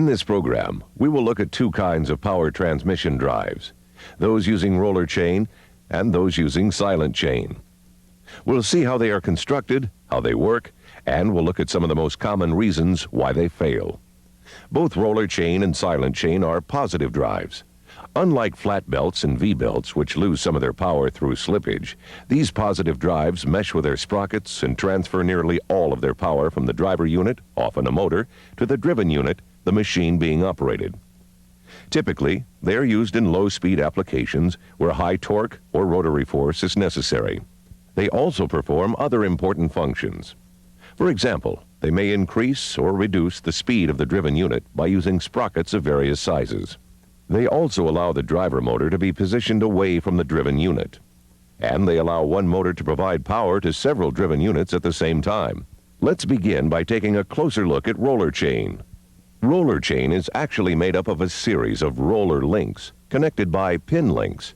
In this program, we will look at two kinds of power transmission drives, those using roller chain and those using silent chain. We'll see how they are constructed, how they work, and we'll look at some of the most common reasons why they fail. Both roller chain and silent chain are positive drives. Unlike flat belts and V-belts, which lose some of their power through slippage, these positive drives mesh with their sprockets and transfer nearly all of their power from the driver unit, often a motor, to the driven unit, the machine being operated. Typically, they are used in low-speed applications where high torque or rotary force is necessary. They also perform other important functions. For example, they may increase or reduce the speed of the driven unit by using sprockets of various sizes. They also allow the driver motor to be positioned away from the driven unit. And they allow one motor to provide power to several driven units at the same time. Let's begin by taking a closer look at roller chain. Roller chain is actually made up of a series of roller links connected by pin links.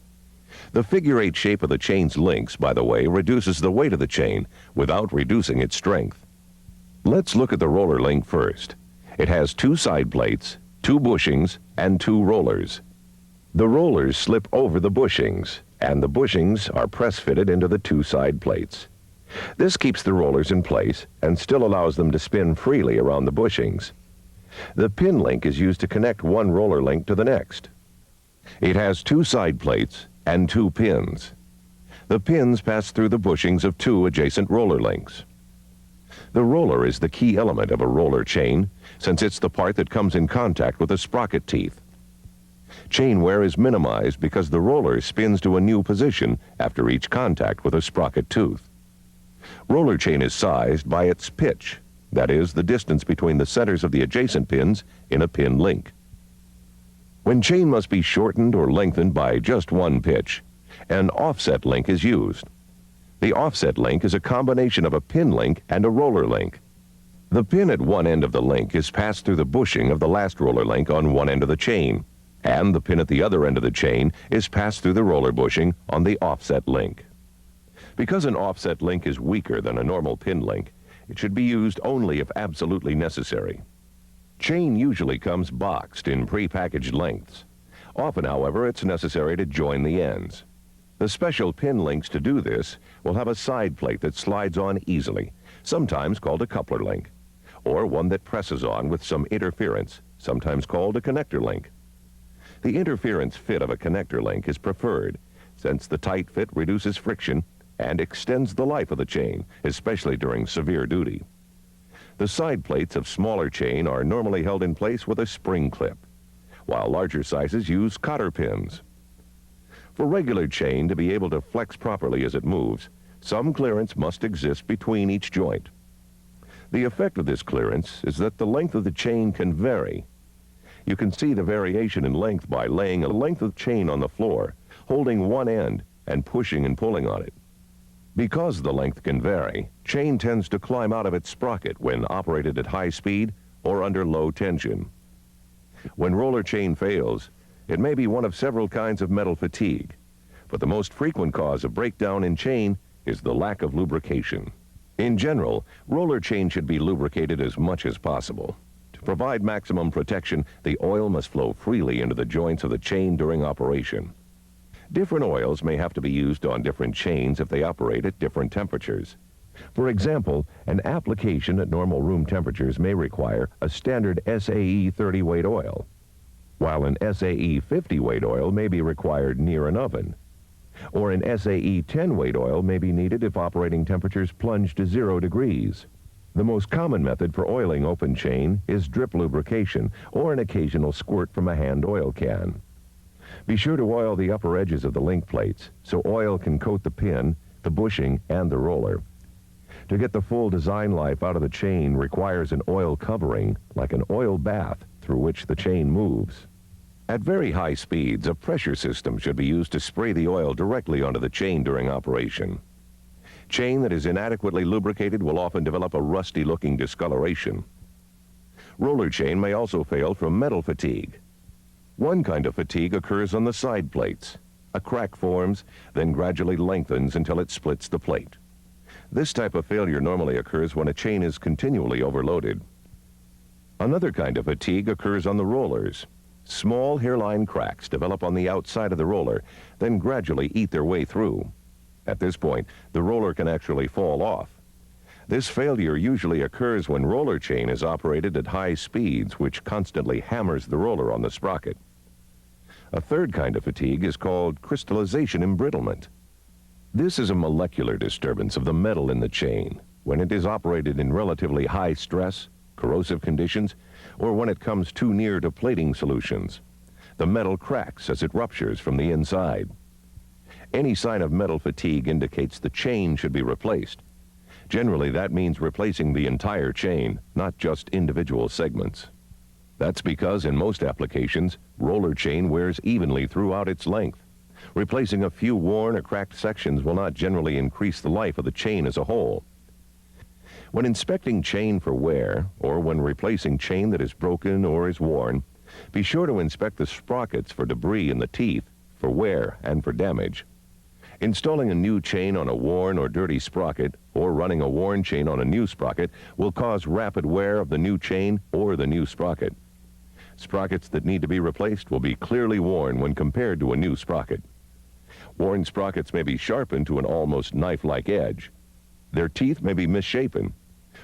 The figure-8 shape of the chain's links, by the way, reduces the weight of the chain without reducing its strength. Let's look at the roller link first. It has two side plates, two bushings, and two rollers. The rollers slip over the bushings, and the bushings are press-fitted into the two side plates. This keeps the rollers in place and still allows them to spin freely around the bushings. The pin link is used to connect one roller link to the next. It has two side plates and two pins. The pins pass through the bushings of two adjacent roller links. The roller is the key element of a roller chain, since it's the part that comes in contact with the sprocket teeth. Chain wear is minimized because the roller spins to a new position after each contact with a sprocket tooth. Roller chain is sized by its pitch, that is, the distance between the centers of the adjacent pins in a pin link. When chain must be shortened or lengthened by just one pitch, an offset link is used. The offset link is a combination of a pin link and a roller link. The pin at one end of the link is passed through the bushing of the last roller link on one end of the chain, and the pin at the other end of the chain is passed through the roller bushing on the offset link. Because an offset link is weaker than a normal pin link, it should be used only if absolutely necessary. Chain usually comes boxed in pre-packaged lengths. Often, however, it's necessary to join the ends. The special pin links to do this will have a side plate that slides on easily, sometimes called a coupler link, or one that presses on with some interference, sometimes called a connector link. The interference fit of a connector link is preferred, since the tight fit reduces friction and extends the life of the chain, especially during severe duty. The side plates of smaller chain are normally held in place with a spring clip, while larger sizes use cotter pins. For regular chain to be able to flex properly as it moves, some clearance must exist between each joint. The effect of this clearance is that the length of the chain can vary. You can see the variation in length by laying a length of chain on the floor, holding one end, and pushing and pulling on it. Because the length can vary, chain tends to climb out of its sprocket when operated at high speed or under low tension. When roller chain fails, it may be one of several kinds of metal fatigue, but the most frequent cause of breakdown in chain is the lack of lubrication. In general, roller chain should be lubricated as much as possible. To provide maximum protection, the oil must flow freely into the joints of the chain during operation. Different oils may have to be used on different chains if they operate at different temperatures. For example, an application at normal room temperatures may require a standard SAE 30 weight oil, while an SAE 50 weight oil may be required near an oven, or an SAE 10 weight oil may be needed if operating temperatures plunge to 0 degrees. The most common method for oiling open chain is drip lubrication or an occasional squirt from a hand oil can. Be sure to oil the upper edges of the link plates so oil can coat the pin, the bushing, and the roller. To get the full design life out of the chain requires an oil covering, like an oil bath, through which the chain moves. At very high speeds, a pressure system should be used to spray the oil directly onto the chain during operation. Chain that is inadequately lubricated will often develop a rusty-looking discoloration. Roller chain may also fail from metal fatigue. One kind of fatigue occurs on the side plates. A crack forms, then gradually lengthens until it splits the plate. This type of failure normally occurs when a chain is continually overloaded. Another kind of fatigue occurs on the rollers. Small hairline cracks develop on the outside of the roller, then gradually eat their way through. At this point, the roller can actually fall off. This failure usually occurs when roller chain is operated at high speeds, which constantly hammers the roller on the sprocket. A third kind of fatigue is called crystallization embrittlement. This is a molecular disturbance of the metal in the chain when it is operated in relatively high stress, corrosive conditions, or when it comes too near to plating solutions. The metal cracks as it ruptures from the inside. Any sign of metal fatigue indicates the chain should be replaced. Generally, that means replacing the entire chain, not just individual segments. That's because in most applications, roller chain wears evenly throughout its length. Replacing a few worn or cracked sections will not generally increase the life of the chain as a whole. When inspecting chain for wear, or when replacing chain that is broken or is worn, be sure to inspect the sprockets for debris in the teeth, for wear and for damage. Installing a new chain on a worn or dirty sprocket, or running a worn chain on a new sprocket, will cause rapid wear of the new chain or the new sprocket. Sprockets that need to be replaced will be clearly worn when compared to a new sprocket. Worn sprockets may be sharpened to an almost knife-like edge. Their teeth may be misshapen,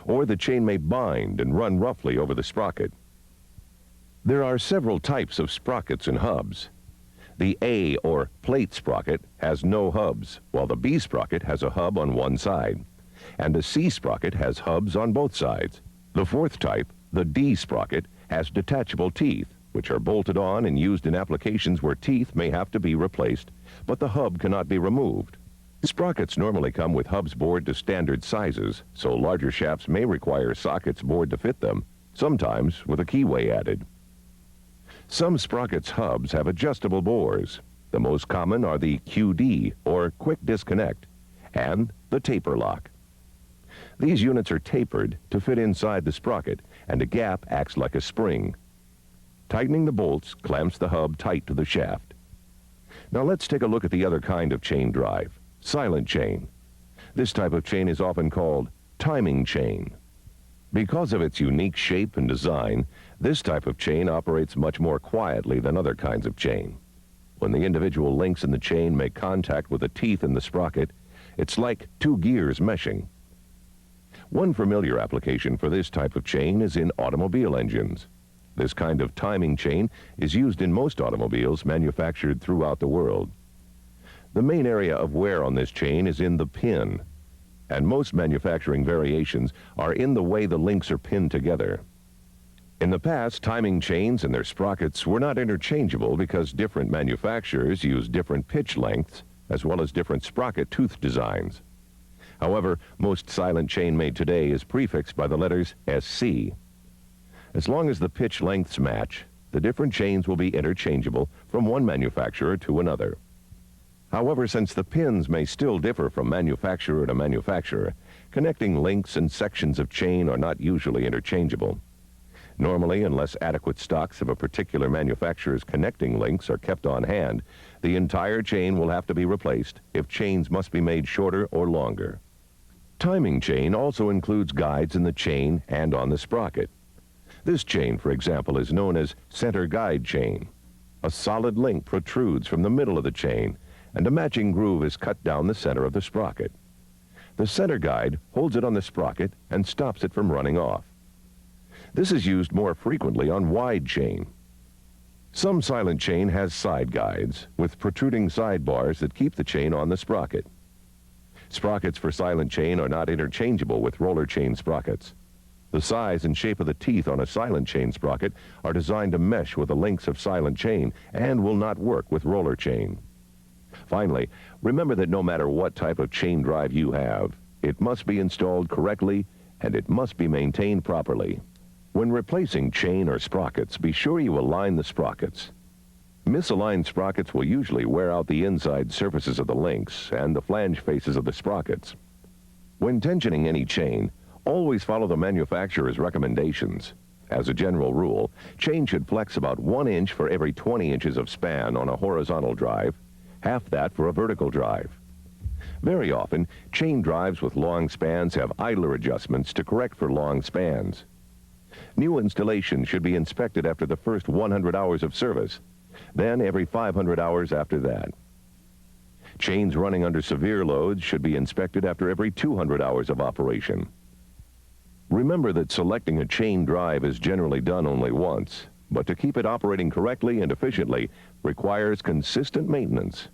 or the chain may bind and run roughly over the sprocket. There are several types of sprockets and hubs. The A, or plate sprocket, has no hubs, while the B sprocket has a hub on one side, and the C sprocket has hubs on both sides. The fourth type, the D sprocket, has detachable teeth, which are bolted on and used in applications where teeth may have to be replaced, but the hub cannot be removed. Sprockets normally come with hubs bored to standard sizes, so larger shafts may require sockets bored to fit them, sometimes with a keyway added. Some sprockets' hubs have adjustable bores. The most common are the QD, or quick disconnect, and the taper lock. These units are tapered to fit inside the sprocket, and a gap acts like a spring. Tightening the bolts clamps the hub tight to the shaft. Now let's take a look at the other kind of chain drive, silent chain. This type of chain is often called timing chain. Because of its unique shape and design, this type of chain operates much more quietly than other kinds of chain. When the individual links in the chain make contact with the teeth in the sprocket, it's like two gears meshing. One familiar application for this type of chain is in automobile engines. This kind of timing chain is used in most automobiles manufactured throughout the world. The main area of wear on this chain is in the pin, and most manufacturing variations are in the way the links are pinned together. In the past, timing chains and their sprockets were not interchangeable because different manufacturers used different pitch lengths as well as different sprocket tooth designs. However, most silent chain made today is prefixed by the letters SC. As long as the pitch lengths match, the different chains will be interchangeable from one manufacturer to another. However, since the pins may still differ from manufacturer to manufacturer, connecting links and sections of chain are not usually interchangeable. Normally, unless adequate stocks of a particular manufacturer's connecting links are kept on hand, the entire chain will have to be replaced if chains must be made shorter or longer. Timing chain also includes guides in the chain and on the sprocket. This chain, for example, is known as center guide chain. A solid link protrudes from the middle of the chain, and a matching groove is cut down the center of the sprocket. The center guide holds it on the sprocket and stops it from running off. This is used more frequently on wide chain. Some silent chain has side guides with protruding sidebars that keep the chain on the sprocket. Sprockets for silent chain are not interchangeable with roller chain sprockets. The size and shape of the teeth on a silent chain sprocket are designed to mesh with the links of silent chain and will not work with roller chain. Finally, remember that no matter what type of chain drive you have, it must be installed correctly and it must be maintained properly. When replacing chain or sprockets, be sure you align the sprockets. Misaligned sprockets will usually wear out the inside surfaces of the links and the flange faces of the sprockets. When tensioning any chain, always follow the manufacturer's recommendations. As a general rule, chain should flex about 1 inch for every 20 inches of span on a horizontal drive, half that for a vertical drive. Very often, chain drives with long spans have idler adjustments to correct for long spans. New installations should be inspected after the first 100 hours of service, then every 500 hours after that. Chains running under severe loads should be inspected after every 200 hours of operation. Remember that selecting a chain drive is generally done only once, but to keep it operating correctly and efficiently requires consistent maintenance.